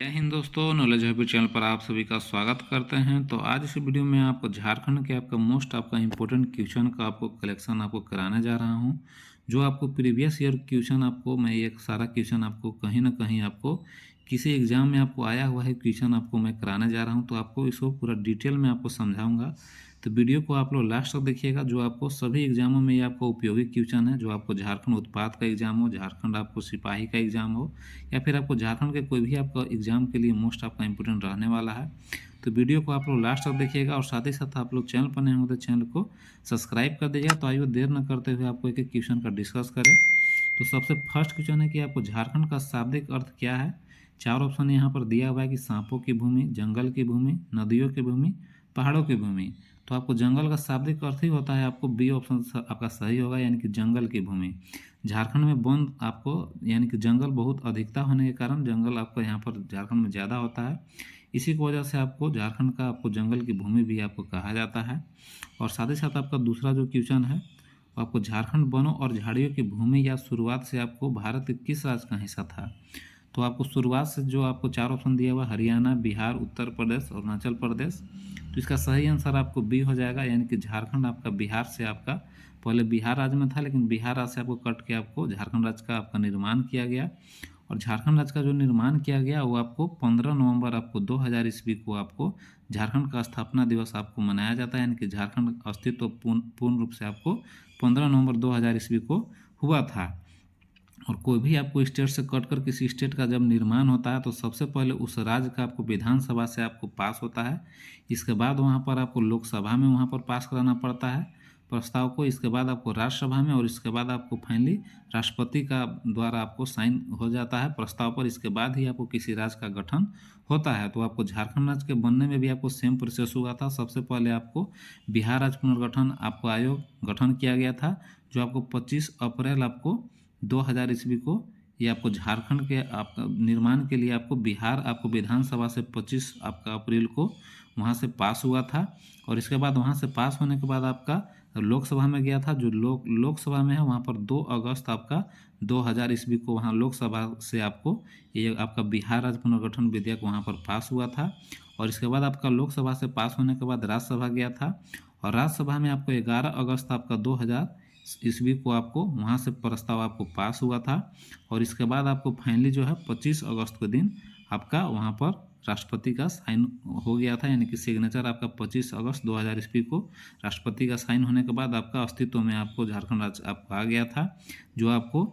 जय हिंद दोस्तों, knowledge habit channel पर आप सभी का स्वागत करते हैं। तो आज इस वीडियो में आपको झारखंड के आपका इम्पोर्टेंट क्वेश्चन का आपको कलेक्शन आपको कराने जा रहा हूं। जो आपको प्रीवियस ईयर क्वेश्चन आपको मैं एक सारा क्वेश्चन आपको कहीं ना कहीं आपको किसी एग्जाम में आपको आया हुआ है क्वेश्चन आपको मैं कराने जा रहा हूं। तो आपको इसको पूरा डिटेल में आपको समझाऊंगा। तो वीडियो को आप लोग लास्ट तक देखिएगा। जो आपको सभी एग्जामों में ये आपको उपयोगी क्वेश्चन है। जो आपको झारखंड उत्पाद का एग्जाम हो, झारखंड आपको सिपाही का एग्जाम हो, या फिर आपको झारखंड के कोई भी आपका एग्जाम के लिए मोस्ट आपका इंपॉर्टेंट रहने वाला है। तो वीडियो को आप लोग लास्ट तक देखिएगा और साथ ही साथ आप लोग चैनल पर नए होंगे तो चैनल को सब्सक्राइब कर दीजिएगा। तो आइए देर न करते हुए आपको एक एक क्वेश्चन का डिस्कस करें। तो सबसे फर्स्ट क्वेश्चन है कि आपको झारखंड का शाब्दिक अर्थ क्या है। चार ऑप्शन यहाँ पर दिया हुआ है कि सांपों की भूमि, जंगल की भूमि, नदियों की भूमि, पहाड़ों की भूमि। तो आपको जंगल का शाब्दिक अर्थ ही होता है आपको बी ऑप्शन आपका सही होगा, यानी कि जंगल की भूमि। झारखंड में वन आपको यानी कि जंगल बहुत अधिकता होने के कारण जंगल आपको यहाँ पर झारखंड में ज़्यादा होता है। इसी की वजह से आपको झारखंड का आपको जंगल की भूमि भी आपको कहा जाता है। और साथ ही साथ आपका दूसरा जो क्वेश्चन है वो आपको झारखंड वनों और झाड़ियों की भूमि या शुरुआत से आपको भारत के किस राज्य का हिस्सा था। तो आपको शुरुआत से जो आपको चार ऑप्शन दिया हुआ हरियाणा, बिहार, उत्तर प्रदेश और अरुणाचल प्रदेश। तो इसका सही आंसर आपको बी हो जाएगा, यानी कि झारखंड आपका बिहार से आपका पहले बिहार राज्य में था, लेकिन बिहार राज्य से आपको कट के आपको झारखंड राज्य का आपका निर्माण किया गया। और झारखंड राज्य का जो निर्माण किया गया वो आपको 15 नवंबर आपको 2000 ईस्वी को आपको झारखंड का स्थापना दिवस आपको मनाया जाता है, यानी कि झारखंड अस्तित्व पूर्ण रूप से आपको 15 नवंबर 2000 ईस्वी को हुआ था। और कोई भी आपको स्टेट से कट कर किसी स्टेट का जब निर्माण होता है तो सबसे पहले उस राज्य का आपको विधानसभा से आपको पास होता है। इसके बाद वहाँ पर आपको लोकसभा में वहाँ पर पास कराना पड़ता है प्रस्ताव को। इसके बाद आपको राज्यसभा में, और इसके बाद आपको फाइनली राष्ट्रपति का द्वारा आपको साइन हो जाता है प्रस्ताव पर। इसके बाद ही आपको किसी राज्य का गठन होता है। तो आपको झारखंड राज्य के बनने में भी आपको सेम प्रोसेस हुआ था। सबसे पहले आपको बिहार राज्य पुनर्गठन आपको आयोग गठन किया गया था, जो आपको 25 अप्रैल आपको 2000 ईस्वी को ये आपको झारखंड के आपका निर्माण के लिए आपको बिहार आपको विधानसभा से 25 आपका अप्रैल को वहाँ से पास हुआ था। और इसके बाद वहाँ से पास होने के बाद आपका लोकसभा में गया था। जो लोकसभा में है वहाँ पर 2 अगस्त आपका 2000 ईस्वी को वहाँ लोकसभा से आपको ये आपका बिहार राज्य पुनर्गठन विधेयक वहाँ पर पास हुआ था। और इसके बाद आपका लोकसभा से पास होने के बाद राज्यसभा गया था, और राज्यसभा में आपको 11 अगस्त आपका 2000 ईस्वी को आपको वहाँ से प्रस्ताव आपको पास हुआ था। और इसके बाद आपको फाइनली जो है 25 अगस्त के दिन आपका वहाँ पर राष्ट्रपति का साइन हो गया था, यानी कि सिग्नेचर आपका 25 अगस्त 2000 ईस्वी को राष्ट्रपति का साइन होने के बाद आपका अस्तित्व में आपको झारखंड राज्य आपको आ गया था। जो आपको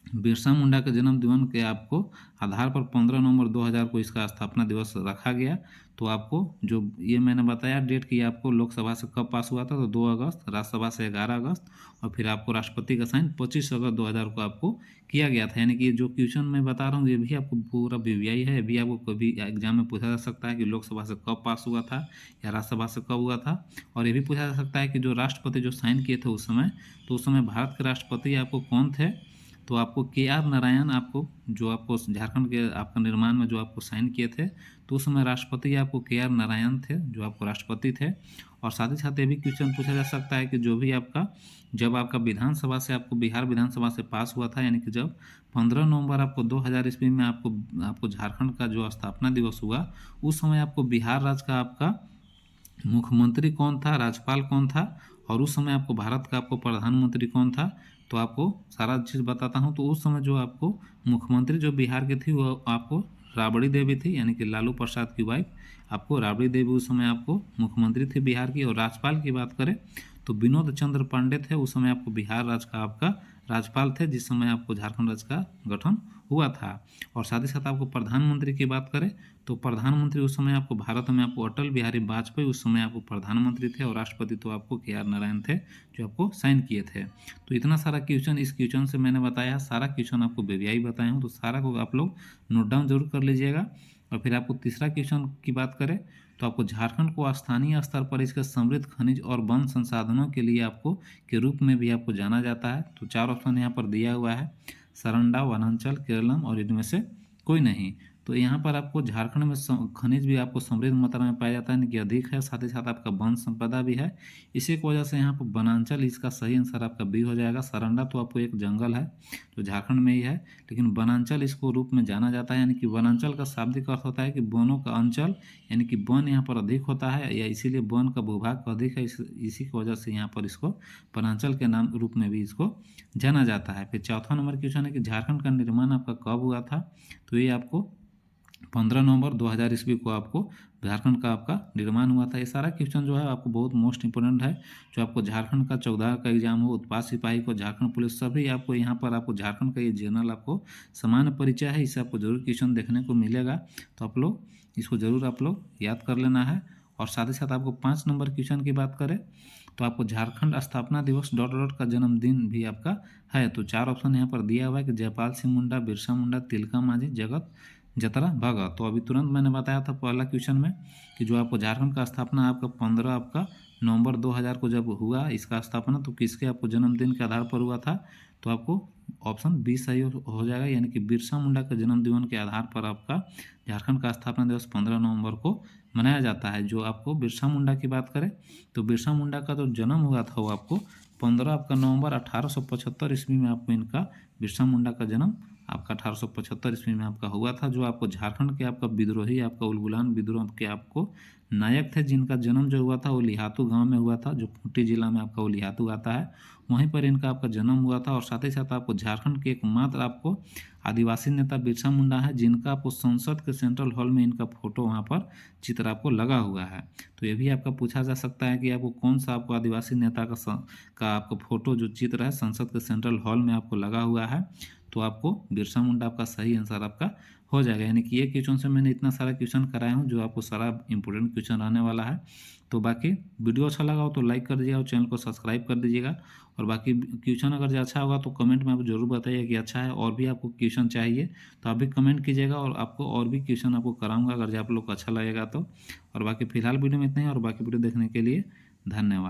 बिरसा मुंडा के जन्म दिवस के आपको आधार पर 15 नवंबर 2000 को इसका स्थापना दिवस रखा गया। तो आपको जो ये मैंने बताया डेट कि आपको लोकसभा से कब पास हुआ था, तो 2 अगस्त, राज्यसभा से 11 अगस्त, और फिर आपको राष्ट्रपति का साइन 25 अगस्त 2000 को आपको किया गया था। यानी कि जो क्वेश्चन मैं बता रहा हूँ ये भी आपको पूरा वीवीआई है। भी आपको कभी एग्जाम में पूछा जा सकता है कि लोकसभा से कब पास हुआ था या राज्यसभा से कब हुआ था। और ये भी पूछा जा सकता है कि जो राष्ट्रपति जो साइन किए थे उस समय, तो उस समय भारत के राष्ट्रपति आपको कौन थे। तो आपको KR नारायण आपको जो आपको झारखंड के आपका निर्माण में जो आपको साइन किए थे, तो उस समय राष्ट्रपति आपको KR नारायण थे जो आपको राष्ट्रपति थे। और साथ ही साथ ये भी क्वेश्चन पूछा जा सकता है कि जो भी आपका जब आपका विधानसभा से आपको बिहार विधानसभा से पास हुआ था, यानी कि जब 15 नवंबर आपको 2000 ईस्वी में आपको झारखंड का जो स्थापना दिवस हुआ, उस समय आपको बिहार राज्य का आपका मुख्यमंत्री कौन था, राज्यपाल कौन था, और उस समय आपको भारत का आपको प्रधानमंत्री कौन था। तो आपको सारा चीज़ बताता हूँ। तो उस समय जो आपको मुख्यमंत्री जो बिहार की थी वो आपको राबड़ी देवी थी, यानी कि लालू प्रसाद की वाइफ आपको राबड़ी देवी उस समय आपको मुख्यमंत्री थी बिहार की। और राज्यपाल की बात करें तो विनोद चंद्र पांडे थे, उस समय आपको बिहार राज्य का आपका राज्यपाल थे जिस समय आपको झारखंड राज्य का गठन हुआ था। और साथ ही साथ आपको प्रधानमंत्री की बात करें तो प्रधानमंत्री उस समय आपको भारत में आपको अटल बिहारी वाजपेयी उस समय आपको प्रधानमंत्री थे, और राष्ट्रपति तो आपको KR नारायण थे जो आपको साइन किए थे। तो इतना सारा क्वेश्चन इस क्वेश्चन से मैंने बताया, सारा क्वेश्चन आपको वीवीआई बताया हूँ, तो सारा को आप लोग नोट डाउन जरूर कर लीजिएगा। और फिर आपको तीसरा क्वेश्चन की बात करें तो आपको झारखंड को स्थानीय स्तर पर इसके समृद्ध खनिज और वन संसाधनों के लिए आपको के रूप में भी आपको जाना जाता है। तो चार ऑप्शन यहाँ पर दिया हुआ है, सरंडा, वनांचल, केरलम और इनमें से कोई नहीं। तो यहाँ पर आपको झारखंड में खनिज भी आपको समृद्ध मात्रा में पाया जाता है, यानी कि अधिक है, साथ ही साथ आपका वन संपदा भी है। इसी की वजह से यहाँ पर वनांचल इसका सही आंसर आपका बी हो जाएगा। सरंडा तो आपको एक जंगल है जो झारखंड में ही है, लेकिन वनांचल इसको रूप में जाना जाता है, यानी कि वनांचल का शाब्दिक अर्थ होता है कि वनों का अंचल, यानी कि वन यहाँ पर अधिक होता है, या इसीलिए वन का भूभाग अधिक है, इसी की वजह से यहाँ पर इसको वनांचल के नाम रूप में भी इसको जाना जाता है। फिर चौथा नंबर क्वेश्चन है कि झारखंड का निर्माण आपका कब हुआ था? तो ये आपको 15 नवंबर 2000 ईस्वी को आपको झारखंड का आपका निर्माण हुआ था। ये सारा क्वेश्चन जो है आपको बहुत मोस्ट इंपोर्टेंट है, जो आपको झारखंड का 14 का एग्जाम हो, उत्पाद सिपाही को, झारखंड पुलिस, सभी आपको यहाँ पर आपको झारखंड का ये जनरल आपको सामान्य परिचय है, इससे आपको जरूर क्वेश्चन देखने को मिलेगा। तो आप लोग इसको जरूर आप लोग याद कर लेना है। और साथ ही साथ आपको 5 नंबर क्वेश्चन की बात करें तो आपको झारखंड स्थापना दिवस ... का जन्मदिन भी आपका है। तो 4 ऑप्शन यहाँ पर दिया हुआ है कि जयपाल सिंह मुंडा, बिरसा मुंडा, तिलका मांझी, जगत जतरा भगत। तो अभी तुरंत मैंने बताया था पहला क्वेश्चन में कि जो आपको झारखंड का स्थापना आपका 15 आपका नवंबर 2000 को जब हुआ इसका स्थापना, तो किसके आपको जन्मदिन के आधार पर हुआ था? तो आपको ऑप्शन बी सही हो जाएगा, यानी कि बिरसा मुंडा के जन्मदिन के आधार पर आपका झारखंड का स्थापना दिवस 15 नवंबर को मनाया जाता है। जो आपको बिरसा मुंडा की बात करें तो बिरसा मुंडा का जो जन्म हुआ था वो आपको 15 आपका नवंबर 1875 ईस्वी में आपको इनका बिरसा मुंडा का जन्म आपका 1875 ईस्वी में आपका हुआ था। जो आपको झारखंड के आपका विद्रोही आपका उलगुलान विद्रोह के आपको नायक थे, जिनका जन्म जो हुआ था वो लिहातू गांव में हुआ था, जो खूंटी जिला में आपका वो लिहातू आता है, वहीं पर इनका आपका जन्म हुआ था। और साथ ही साथ आपको झारखंड के एकमात्र आपको आदिवासी नेता बिरसा मुंडा है, जिनका आपको संसद के सेंट्रल हॉल में इनका फोटो वहाँ पर चित्र आपको लगा हुआ है। तो ये भी आपका पूछा जा सकता है कि आपको कौन सा आपको आदिवासी नेता का आपको फोटो जो चित्र है संसद के सेंट्रल हॉल में आपको लगा हुआ है, तो आपको बिरसा मुंडा आपका सही आंसर आपका हो जाएगा। यानी कि ये क्वेश्चन से मैंने इतना सारा क्वेश्चन कराया हूँ जो आपको सारा इंपॉर्टेंट क्वेश्चन रहने वाला है। तो बाकी वीडियो अच्छा लगा हो तो लाइक कर दीजिएगा और चैनल को सब्सक्राइब कर दीजिएगा। और बाकी क्वेश्चन अगर जो अच्छा होगा तो कमेंट में आप जरूर बताइए कि अच्छा है, और भी आपको क्वेश्चन चाहिए तो आप भी कमेंट कीजिएगा, और आपको और भी क्वेश्चन आपको कराऊंगा अगर जो आप लोग को अच्छा लगेगा तो। और बाकी फिलहाल वीडियो में इतना ही, और बाकी वीडियो देखने के लिए धन्यवाद।